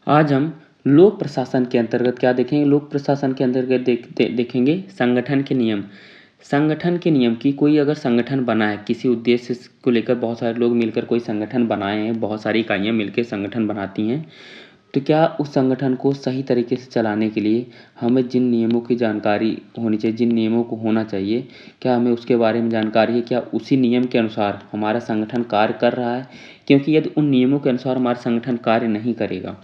आज हम लोक प्रशासन के अंतर्गत क्या देखेंगे? लोक प्रशासन के अंतर्गत देखेंगे संगठन के नियम। संगठन के नियम की कोई अगर संगठन बना है, किसी उद्देश्य को लेकर बहुत सारे लोग मिलकर कोई संगठन बनाए हैं, बहुत सारी इकाइयाँ मिलकर संगठन बनाती हैं, तो क्या उस संगठन को सही तरीके से चलाने के लिए हमें जिन नियमों की जानकारी होनी चाहिए, जिन नियमों को होना चाहिए, क्या हमें उसके बारे में जानकारी है? क्या उसी नियम के अनुसार हमारा संगठन कार्य कर रहा है? क्योंकि यदि उन नियमों के अनुसार हमारा संगठन कार्य नहीं करेगा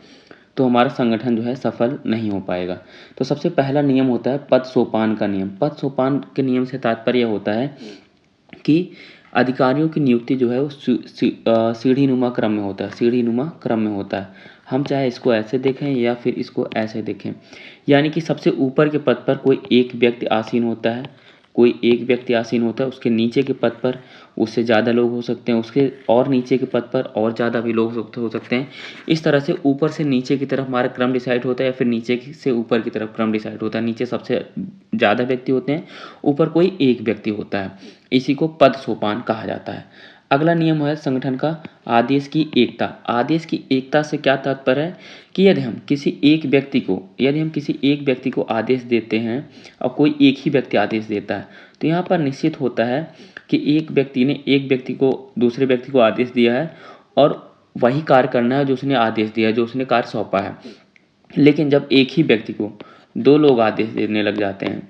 तो हमारा संगठन जो है सफल नहीं हो पाएगा। तो सबसे पहला नियम होता है पद सोपान का नियम। पद सोपान के नियम से तात्पर्य होता है कि अधिकारियों की नियुक्ति जो है वो सीढ़ीनुमा क्रम में होता है, सीढ़ीनुमा क्रम में होता है। हम चाहे इसको ऐसे देखें या फिर इसको ऐसे देखें, यानी कि सबसे ऊपर के पद पर कोई एक व्यक्ति आसीन होता है, कोई एक व्यक्ति आसीन होता है, उसके नीचे के पद पर उससे ज़्यादा लोग हो सकते हैं, उसके और नीचे के पद पर और ज़्यादा भी लोग हो सकते हैं। इस तरह से ऊपर से नीचे की तरफ हमारा क्रम डिसाइड होता है या फिर नीचे से ऊपर की तरफ क्रम डिसाइड होता है। नीचे सबसे ज़्यादा व्यक्ति होते हैं, ऊपर कोई एक व्यक्ति होता है। इसी को पद सोपान कहा जाता है। अगला नियम है संगठन का आदेश की एकता। आदेश की एकता से क्या तात्पर्य है कि यदि हम किसी एक व्यक्ति को आदेश देते हैं और कोई एक ही व्यक्ति आदेश देता है, तो यहाँ पर निश्चित होता है कि एक व्यक्ति ने एक व्यक्ति को दूसरे व्यक्ति को आदेश दिया है और वही कार्य करना है जो उसने आदेश दिया है, जो उसने कार्य सौंपा है। लेकिन जब एक ही व्यक्ति को दो लोग आदेश देने लग जाते हैं,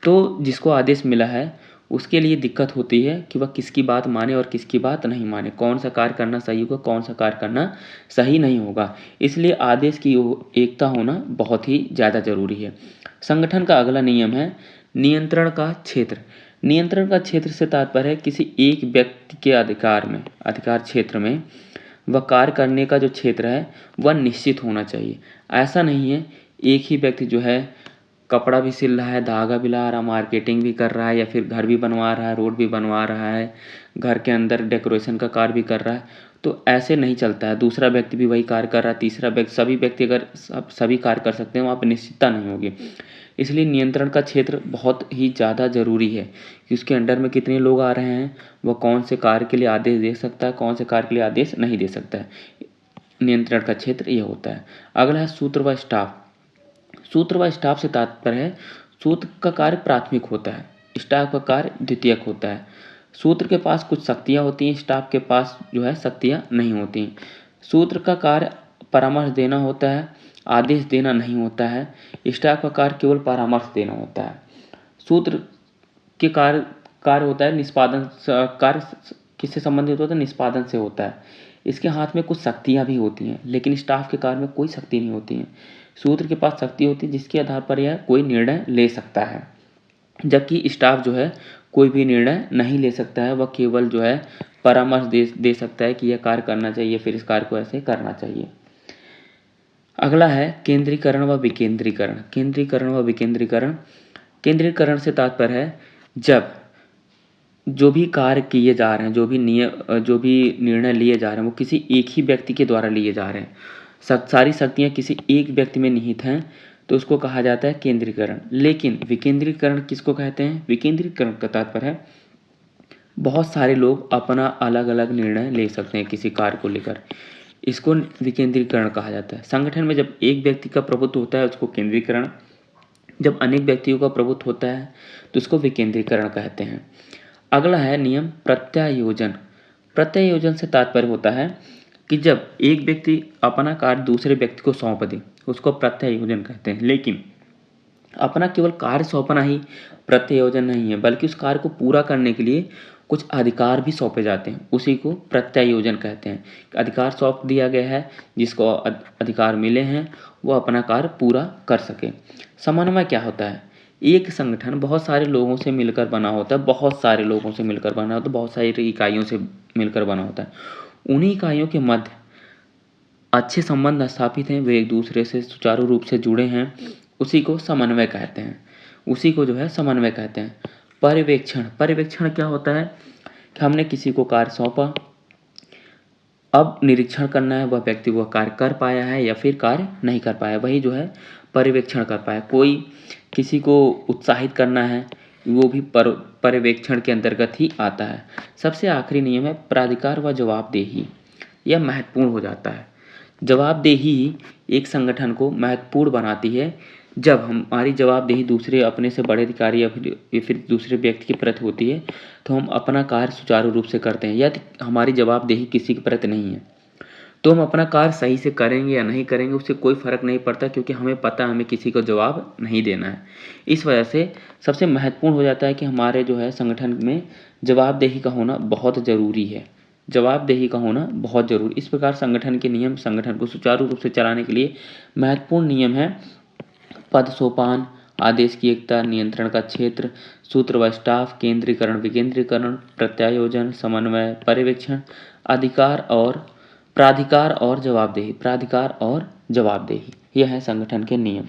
तो जिसको आदेश मिला है उसके लिए दिक्कत होती है कि वह किसकी बात माने और किसकी बात नहीं माने, कौन सा कार्य करना सही होगा, कौन सा कार्य करना सही नहीं होगा। इसलिए आदेश की एकता होना बहुत ही ज़्यादा ज़रूरी है। संगठन का अगला नियम है नियंत्रण का क्षेत्र। नियंत्रण का क्षेत्र से तात्पर्य है किसी एक व्यक्ति के अधिकार क्षेत्र में वह कार्य करने का जो क्षेत्र है वह निश्चित होना चाहिए। ऐसा नहीं है एक ही व्यक्ति जो है कपड़ा भी सिल रहा है, धागा भी ला रहा, मार्केटिंग भी कर रहा है या फिर घर भी बनवा रहा है, रोड भी बनवा रहा है, घर के अंदर डेकोरेशन का कार्य भी कर रहा है, तो ऐसे नहीं चलता है। दूसरा व्यक्ति भी वही कार्य कर रहा है, तीसरा व्यक्ति, सभी व्यक्ति अगर सभी कार्य कर सकते हैं वहाँ पर निश्चितता नहीं होगी। इसलिए नियंत्रण का क्षेत्र बहुत ही ज़्यादा ज़रूरी है कि उसके अंडर में कितने लोग आ रहे हैं, वह कौन से कार्य के लिए आदेश दे सकता है, कौन से कार्य के लिए आदेश नहीं दे सकता है। नियंत्रण का क्षेत्र ये होता है। अगला है सूत्र व स्टाफ। सूत्र व स्टाफ से तात्पर्य है सूत्र का कार्य प्राथमिक होता है, स्टाफ का कार्य द्वितीयक होता है। सूत्र के पास कुछ शक्तियाँ होती हैं, स्टाफ के पास जो है शक्तियाँ नहीं होती। सूत्र का कार्य परामर्श देना होता है, आदेश देना नहीं होता है। स्टाफ का कार्य केवल परामर्श देना होता है। सूत्र के कार्य होता है निष्पादन, कार्य किससे संबंधित होता है? निष्पादन से होता है। इसके हाथ में कुछ शक्तियाँ भी होती हैं, लेकिन स्टाफ के कार्य में कोई शक्ति नहीं होती है। सूत्र के पास शक्ति होती है जिसके आधार पर यह कोई निर्णय ले सकता है, जबकि स्टाफ जो है कोई भी निर्णय नहीं ले सकता है, वह केवल जो है परामर्श दे सकता है कि यह कार्य करना चाहिए, फिर इस कार्य को ऐसे करना चाहिए। अगला है केंद्रीकरण व विकेंद्रीकरण। केंद्रीकरण व विकेंद्रीकरण। केंद्रीकरण से तात्पर्य है जब जो भी कार्य किए जा रहे हैं, जो भी निर्णय लिए जा रहे हैं वो किसी एक ही व्यक्ति के द्वारा लिए जा रहे हैं, सारी शक्तियाँ किसी एक व्यक्ति में निहित हैं, तो उसको कहा जाता है केंद्रीकरण। लेकिन विकेंद्रीकरण किसको कहते हैं? विकेंद्रीकरण का तात्पर्य है बहुत सारे लोग अपना अलग अलग निर्णय ले सकते हैं किसी कार्य को लेकर, इसको विकेंद्रीकरण कहा जाता है। संगठन में जब एक व्यक्ति का प्रभुत्व होता है उसको केंद्रीकरण, जब अनेक व्यक्तियों का प्रभुत्व होता है तो उसको विकेंद्रीकरण कहते हैं। अगला है नियम प्रत्यायोजन। प्रत्यायोजन से तात्पर्य होता है कि जब एक व्यक्ति अपना कार्य दूसरे व्यक्ति को सौंप दे, उसको प्रत्यायोजन कहते हैं। लेकिन अपना केवल कार्य सौंपना ही प्रत्यायोजन नहीं है, बल्कि उस कार्य को पूरा करने के लिए कुछ अधिकार भी सौंपे जाते हैं, उसी को प्रत्यायोजन कहते हैं। अधिकार सौंप दिया गया है, जिसको अधिकार मिले हैं वो अपना कार्य पूरा कर सके। समन्वय क्या होता है? एक संगठन बहुत सारे लोगों से मिलकर बना होता है, बहुत सारे लोगों से मिलकर बना होता है, बहुत सारी इकाइयों से मिलकर बना होता है। उन्हीं इकाइयों के मध्य अच्छे संबंध स्थापित हैं, वे एक दूसरे से सुचारू रूप से जुड़े हैं, उसी को समन्वय कहते हैं, उसी को जो है समन्वय कहते हैं। पर्यवेक्षण। पर्यवेक्षण क्या होता है कि हमने किसी को कार्य सौंपा, अब निरीक्षण करना है वह व्यक्ति वह कार्य कर पाया है या फिर कार्य नहीं कर पाया, वही जो है पर्यवेक्षण कर पाया। कोई किसी को उत्साहित करना है, वो भी पर्यवेक्षण के अंतर्गत ही आता है। सबसे आखिरी नियम है प्राधिकार व जवाबदेही। यह महत्वपूर्ण हो जाता है। जवाबदेही एक संगठन को महत्वपूर्ण बनाती है। जब हमारी जवाबदेही दूसरे अपने से बड़े अधिकारी या फिर दूसरे व्यक्ति के प्रति होती है तो हम अपना कार्य सुचारू रूप से करते हैं। यदि हमारी जवाबदेही किसी के प्रति नहीं है तो हम अपना कार्य सही से करेंगे या नहीं करेंगे उससे कोई फ़र्क नहीं पड़ता, क्योंकि हमें पता है हमें किसी को जवाब नहीं देना है। इस वजह से सबसे महत्वपूर्ण हो जाता है कि हमारे जो है संगठन में जवाबदेही का होना बहुत ज़रूरी है। जवाबदेही का होना बहुत ज़रूरी। इस प्रकार संगठन के नियम संगठन को सुचारू रूप से चलाने के लिए महत्वपूर्ण नियम है। पद सोपान, आदेश की एकता, नियंत्रण का क्षेत्र, सूत्र व स्टाफ, केंद्रीकरण विकेंद्रीकरण, प्रत्यायोजन, समन्वय, पर्यवेक्षण, अधिकार और प्राधिकार और जवाबदेही। यह है संगठन के नियम।